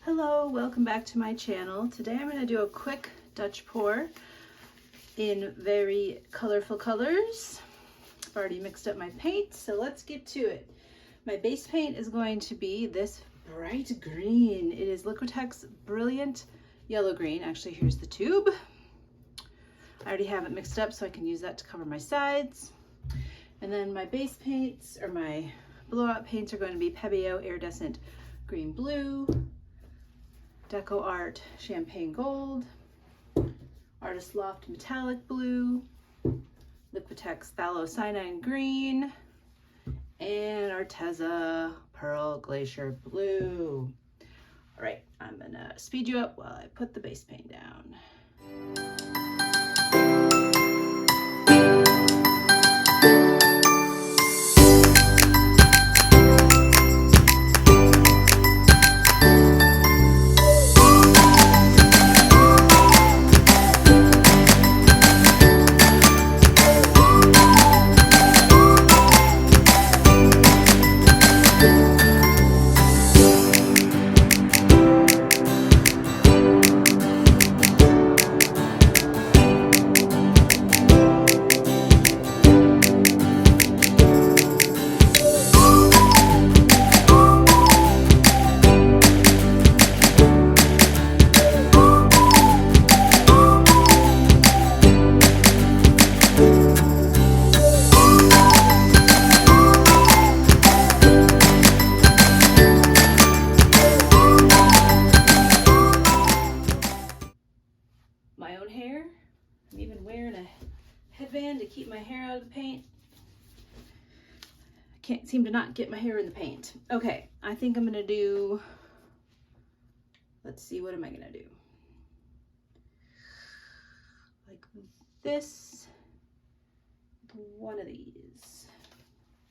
Hello, welcome back to my channel. Today I'm going to do a quick Dutch pour in very colorful colors. I've already mixed up my paint, so let's get to it. My base paint is going to be this bright green. It is Liquitex Brilliant Yellow Green. Actually, here's the tube. I already have it mixed up so I can use that to cover my sides. And then my base paints, or my blowout paints, are going to be Pebeo Iridescent Green Blue, Deco Art Champagne Gold, Artist Loft Metallic Blue, Liquitex Phthalo Cyanide Green, and Arteza Pearl Glacier Blue. All right, I'm gonna speed you up while I put the base paint down. My own hair. I'm even wearing a headband to keep my hair out of the paint. I can't seem to not get my hair in the paint. Okay, I think I'm gonna do, let's see, what am I gonna do? Like this, one of these.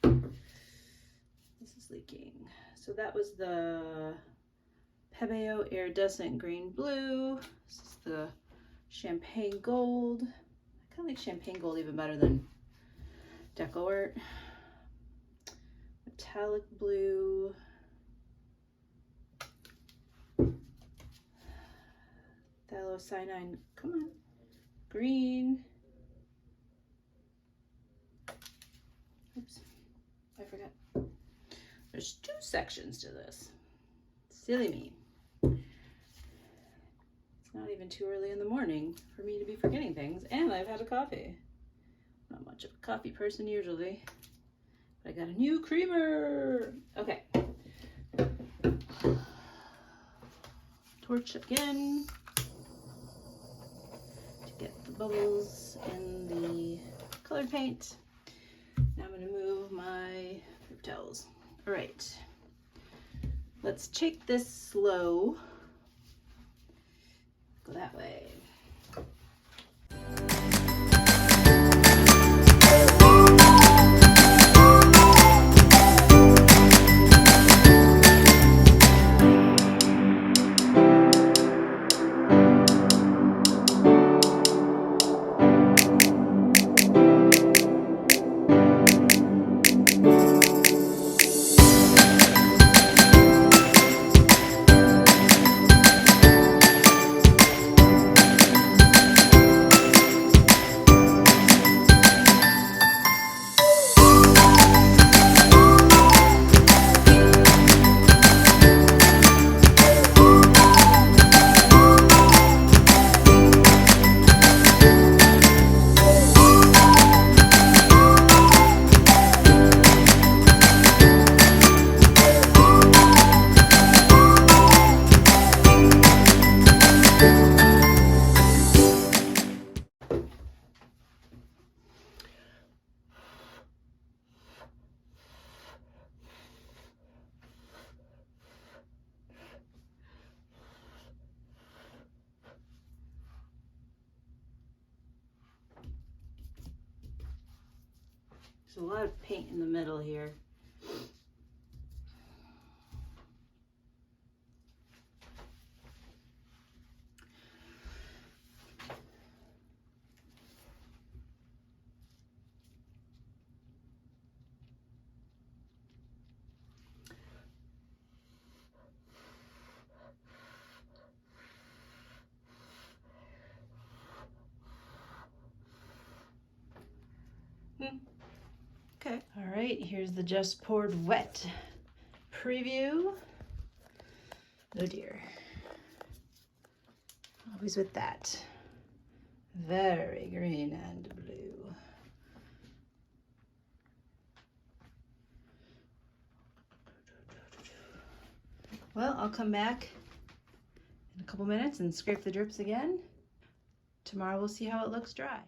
This is leaking. So that was the Pebeo Iridescent Green Blue. This is the Champagne Gold. I kind of like Champagne Gold even better than Deco Art. Metallic Blue. Phthalo Cyanide, come on. Green. Oops, I forgot. There's two sections to this. Silly me. Not even too early in the morning for me to be forgetting things, and I've had a coffee. Not much of a coffee person usually, but I got a new creamer. Okay. Torch again to get the bubbles in the colored paint. Now I'm going to move my paper towels. All right. Let's take this slow. Go that way. There's a lot of paint in the middle here. right, here's the just poured wet preview. Oh dear. Always with that. Very green and blue. Well, I'll come back in a couple minutes and scrape the drips again. Tomorrow we'll see how it looks dry.